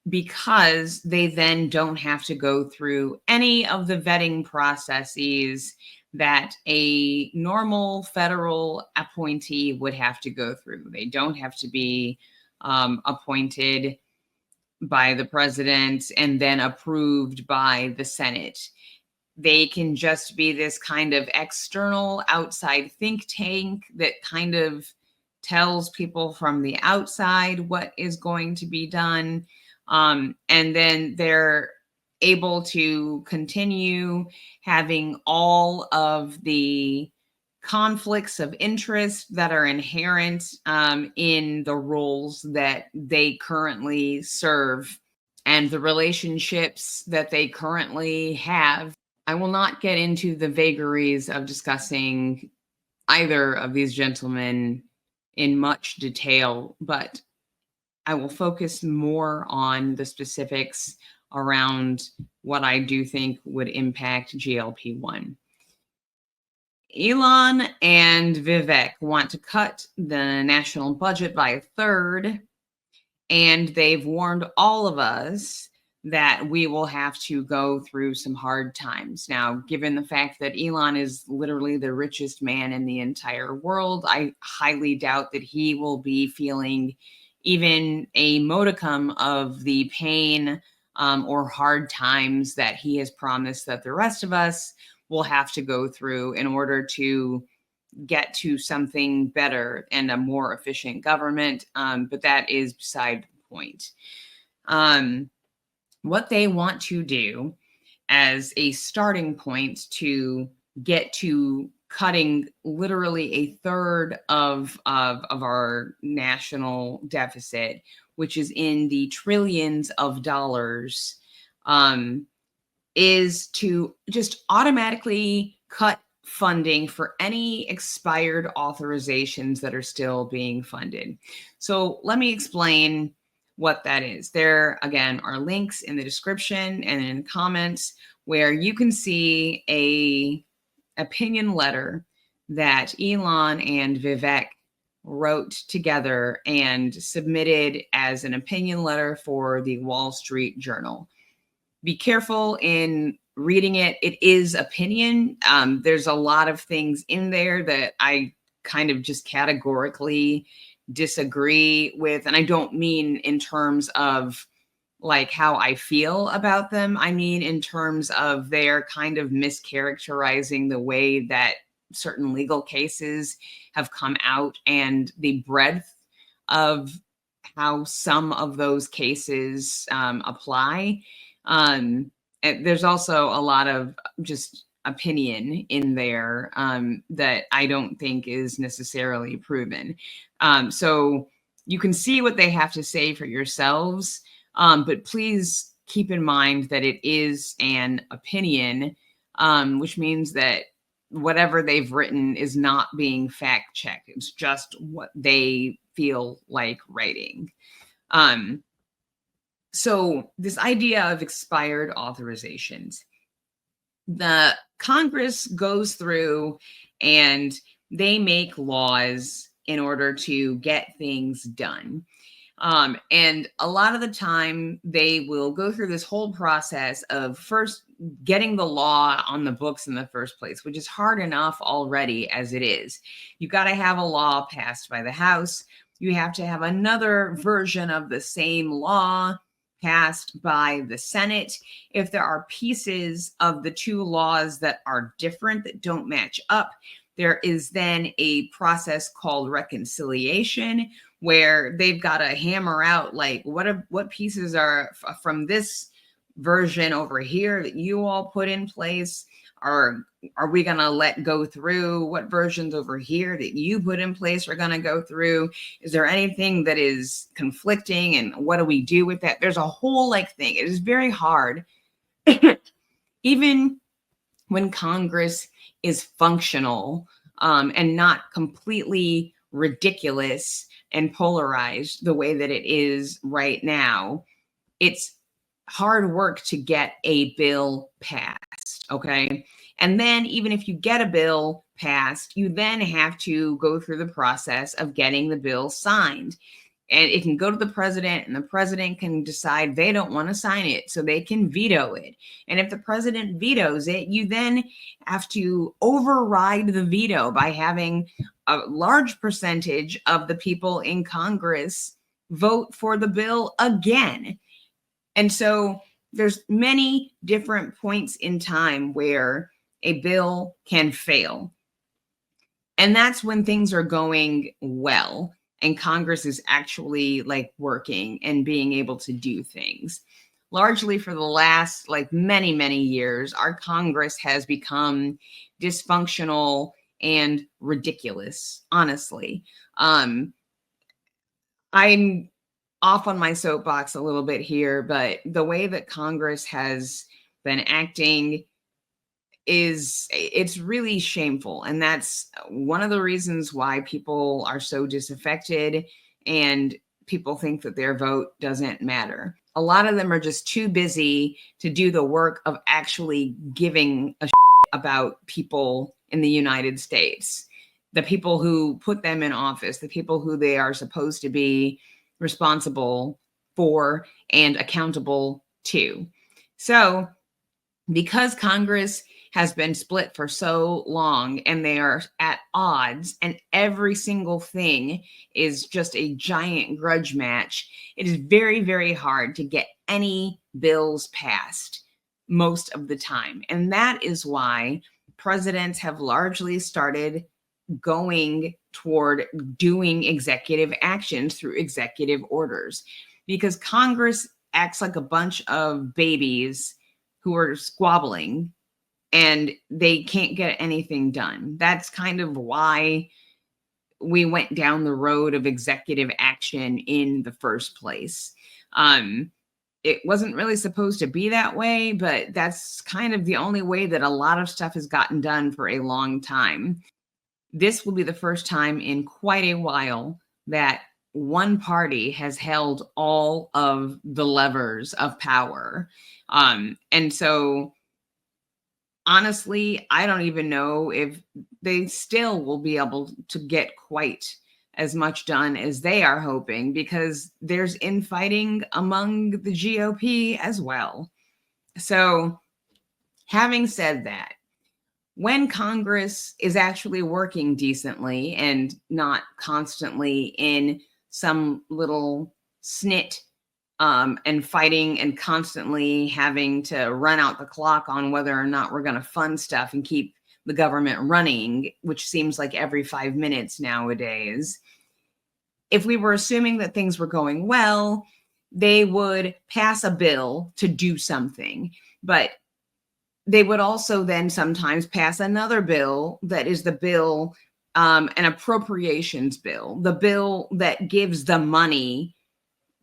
because they then don't have to go through any of the vetting processes that a normal federal appointee would have to go through. They don't have to be appointed by the president and then approved by the Senate. They can just be this kind of external outside think tank that kind of tells people from the outside what is going to be done. And then they're able to continue having all of the conflicts of interest that are inherent in the roles that they currently serve and the relationships that they currently have. I will not get into the vagaries of discussing either of these gentlemen in much detail, but I will focus more on the specifics around what I do think would impact GLP-1. Elon and Vivek want to cut the national budget by a third, and they've warned all of us that we will have to go through some hard times. Now, given the fact that Elon is literally the richest man in the entire world, I highly doubt that he will be feeling even a modicum of the pain or hard times that he has promised that the rest of us will have to go through in order to get to something better and a more efficient government. But that is beside the point. What they want to do as a starting point to get to cutting literally a third of our national deficit, which is in the trillions of dollars, is to just automatically cut funding for any expired authorizations that are still being funded. So let me explain what that is. There, again, are links in the description and in the comments where you can see a opinion letter that Elon and Vivek wrote together and submitted as an opinion letter for the Wall Street Journal. Be careful in reading it. It is opinion. There's a lot of things in there that I kind of just categorically disagree with. And I don't mean in terms of like how I feel about them. I mean in terms of they're kind of mischaracterizing the way that certain legal cases have come out and the breadth of how some of those cases apply. There's also a lot of just opinion in there that I don't think is necessarily proven. So you can see what they have to say for yourselves, but please keep in mind that it is an opinion, which means that whatever they've written is not being fact checked. It's just what they feel like writing. So this idea of expired authorizations, the Congress goes through and they make laws in order to get things done. And a lot of the time they will go through this whole process of first getting the law on the books in the first place, which is hard enough already as it is. You got to have a law passed by the House. You have to have another version of the same law passed by the Senate. If there are pieces of the two laws that are different, that don't match up, there is then a process called reconciliation where they've got to hammer out like what pieces are from this version over here that you all put in place are we going to let go through? What versions over here that you put in place are going to go through? Is there anything that is conflicting, and what do we do with that? There's a whole like thing. It is very hard, even when Congress is functional and not completely ridiculous and polarized the way that it is right now. It's hard work to get a bill passed, okay? And then even if you get a bill passed, you then have to go through the process of getting the bill signed. and it can go to the president, and the president can decide they don't want to sign it, so they can veto it. And if the president vetoes it, you then have to override the veto by having a large percentage of the people in Congress vote for the bill again. And so there's many different points in time where a bill can fail. And that's when things are going well and Congress is actually like working and being able to do things. Largely for the last many, many years, our Congress has become dysfunctional and ridiculous, honestly. I'm off on my soapbox a little bit here, but the way that Congress has been acting it's really shameful. And that's one of the reasons why people are so disaffected and people think that their vote doesn't matter. A lot of them are just too busy to do the work of actually giving a about people in the United States, the people who put them in office, the people who they are supposed to be responsible for and accountable to. So because Congress has been split for so long and they are at odds and every single thing is just a giant grudge match, it is very, very hard to get any bills passed most of the time. And that is why presidents have largely started going toward doing executive actions through executive orders, because Congress acts like a bunch of babies who are squabbling and they can't get anything done. That's kind of why we went down the road of executive action in the first place. It wasn't really supposed to be that way, but that's kind of the only way that a lot of stuff has gotten done for a long time. This will be the first time in quite a while that one party has held all of the levers of power. And so honestly, I don't even know if they still will be able to get quite as much done as they are hoping, because there's infighting among the GOP as well. So having said that, when Congress is actually working decently and not constantly in some little snit and fighting and constantly having to run out the clock on whether or not we're going to fund stuff and keep the government running, which seems like every 5 minutes nowadays. If we were assuming that things were going well, they would pass a bill to do something, but they would also then sometimes pass another bill that is the bill, an appropriations bill, the bill that gives the money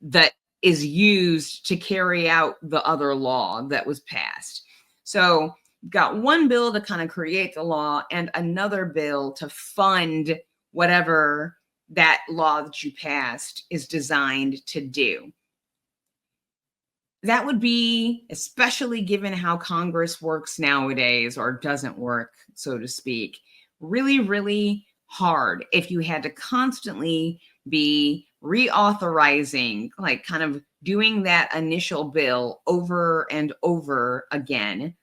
that is used to carry out the other law that was passed. So you've got one bill to kind of create the law and another bill to fund whatever that law that you passed is designed to do. That would be, especially given how Congress works nowadays, or doesn't work, so to speak, really, really hard if you had to constantly be reauthorizing, like kind of doing that initial bill over and over again.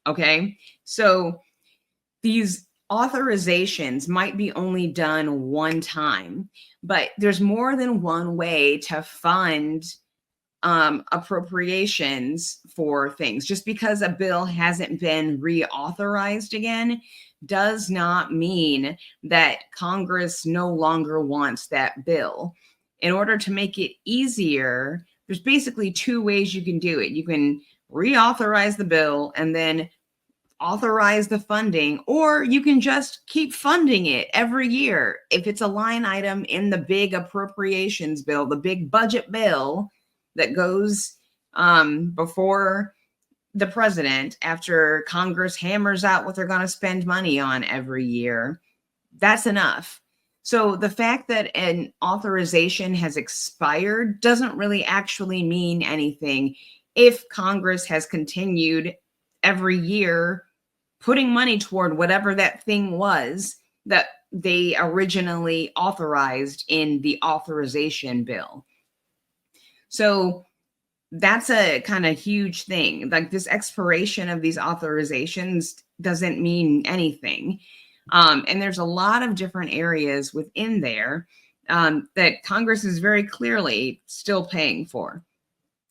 Okay, so these authorizations might be only done one time, but there's more than one way to fund appropriations for things. Just because a bill hasn't been reauthorized again does not mean that Congress no longer wants that bill. In order to make it easier, there's basically two ways you can do it. You can reauthorize the bill and then authorize the funding, or you can just keep funding it every year. If it's a line item in the big appropriations bill, the big budget bill that goes before the president after Congress hammers out what they're going to spend money on every year, that's enough. So the fact that an authorization has expired doesn't really actually mean anything if Congress has continued every year putting money toward whatever that thing was that they originally authorized in the authorization bill. So that's a kind of huge thing. Like, this expiration of these authorizations doesn't mean anything. And there's a lot of different areas within there that Congress is very clearly still paying for.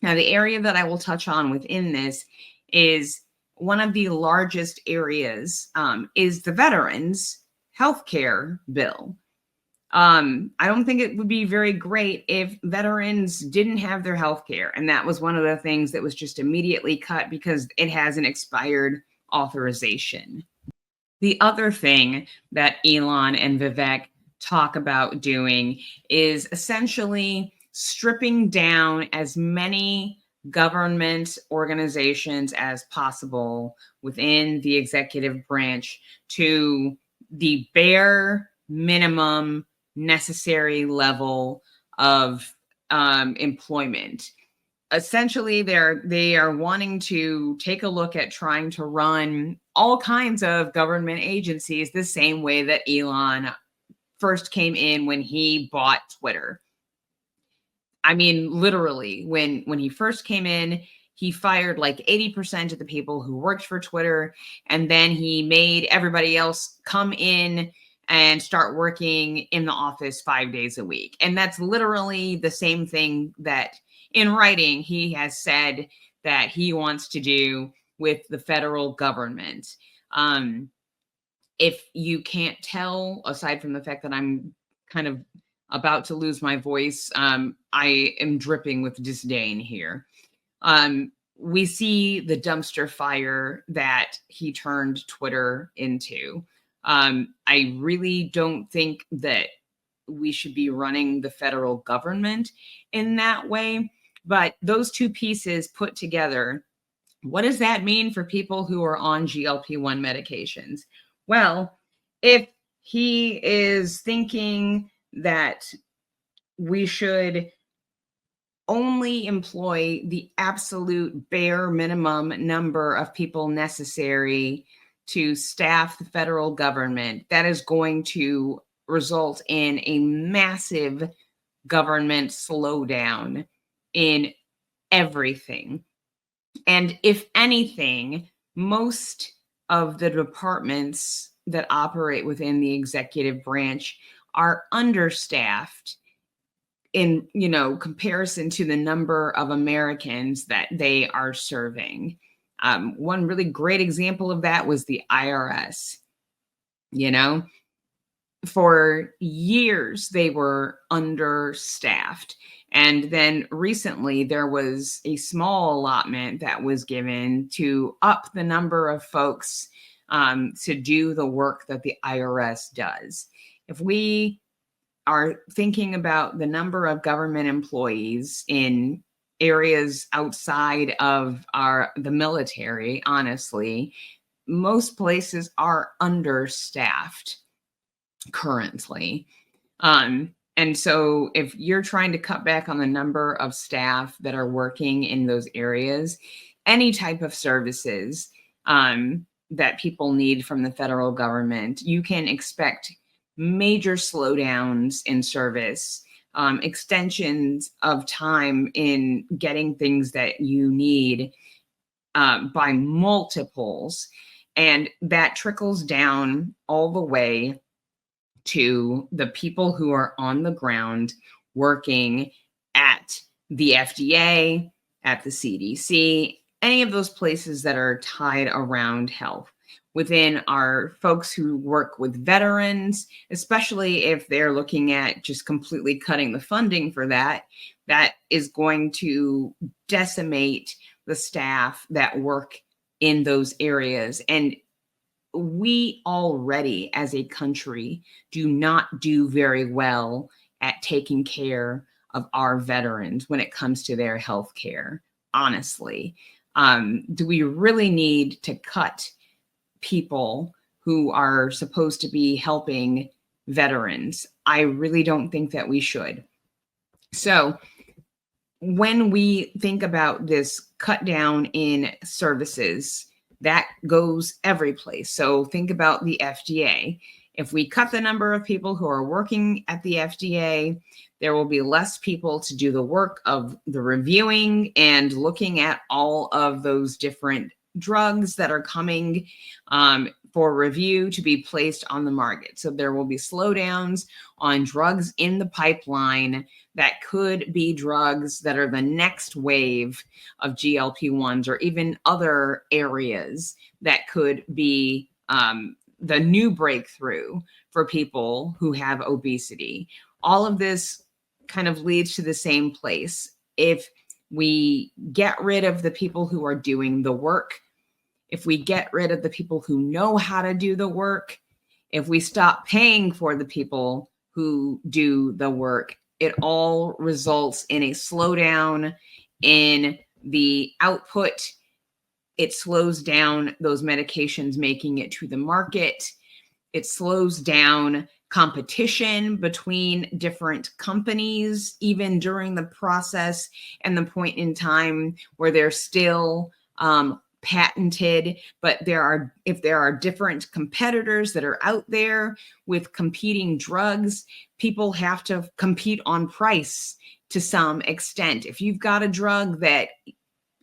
Now, the area that I will touch on within this is one of the largest areas is the Veterans Healthcare Bill. I don't think it would be very great if veterans didn't have their health care. And that was one of the things that was just immediately cut because it has an expired authorization. The other thing that Elon and Vivek talk about doing is essentially stripping down as many government organizations as possible within the executive branch to the bare minimum necessary level of employment. Essentially, they are wanting to take a look at trying to run all kinds of government agencies the same way that Elon first came in when he bought Twitter. I mean, literally, when he first came in, he fired like 80% of the people who worked for Twitter, and then he made everybody else come in and start working in the office 5 days a week. And that's literally the same thing that in writing he has said that he wants to do with the federal government. If you can't tell, aside from the fact that I'm kind of about to lose my voice, I am dripping with disdain here. We see the dumpster fire that he turned Twitter into. I really don't think that we should be running the federal government in that way. But those two pieces put together, what does that mean for people who are on GLP-1 medications? Well, if he is thinking that we should only employ the absolute bare minimum number of people necessary to staff the federal government, that is going to result in a massive government slowdown in everything. And if anything, most of the departments that operate within the executive branch are understaffed in, comparison to the number of Americans that they are serving. One really great example of that was the IRS. For years, they were understaffed. And then recently, there was a small allotment that was given to up the number of folks to do the work that the IRS does. If we are thinking about the number of government employees in areas outside of the military, honestly, most places are understaffed currently. And so if you're trying to cut back on the number of staff that are working in those areas, any type of services that people need from the federal government, you can expect major slowdowns in service, extensions of time in getting things that you need by multiples. And that trickles down all the way to the people who are on the ground working at the FDA, at the CDC, any of those places that are tied around health. Within our folks who work with veterans, especially if they're looking at just completely cutting the funding for that, that is going to decimate the staff that work in those areas. And we already, as a country, do not do very well at taking care of our veterans when it comes to their health care, honestly. Do we really need to cut people who are supposed to be helping veterans? I really don't think that we should. So when we think about this cut down in services, that goes every place. So think about the FDA. If we cut the number of people who are working at the FDA, there will be less people to do the work of the reviewing and looking at all of those different drugs that are coming for review to be placed on the market. So there will be slowdowns on drugs in the pipeline that could be drugs that are the next wave of GLP-1s, or even other areas that could be the new breakthrough for people who have obesity. All of this kind of leads to the same place. If we get rid of the people who are doing the work, if we get rid of the people who know how to do the work, if we stop paying for the people who do the work, it all results in a slowdown in the output. It slows down those medications making it to the market. It slows down competition between different companies, even during the process and the point in time where they're still patented. But if there are different competitors that are out there with competing drugs, people have to compete on price to some extent. If you've got a drug that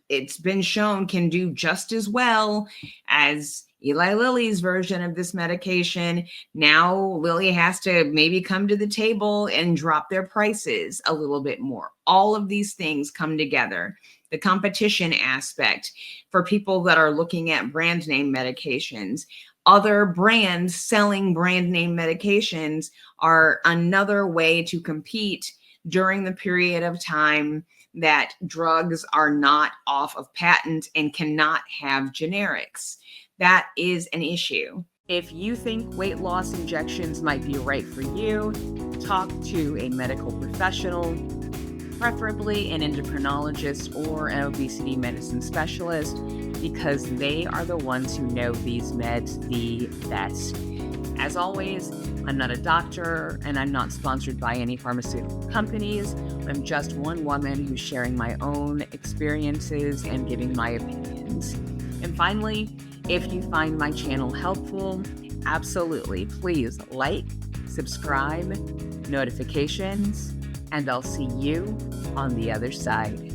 it's been shown can do just as well as Eli Lilly's version of this medication, now Lilly has to maybe come to the table and drop their prices a little bit more. All of these things come together. The competition aspect for people that are looking at brand name medications. Other brands selling brand name medications are another way to compete during the period of time that drugs are not off of patent and cannot have generics. That is an issue. If you think weight loss injections might be right for you, talk to a medical professional, preferably an endocrinologist or an obesity medicine specialist, because they are the ones who know these meds the best. As always, I'm not a doctor and I'm not sponsored by any pharmaceutical companies. I'm just one woman who's sharing my own experiences and giving my opinions. And finally, if you find my channel helpful, absolutely, please like, subscribe, notifications, and I'll see you on the other side.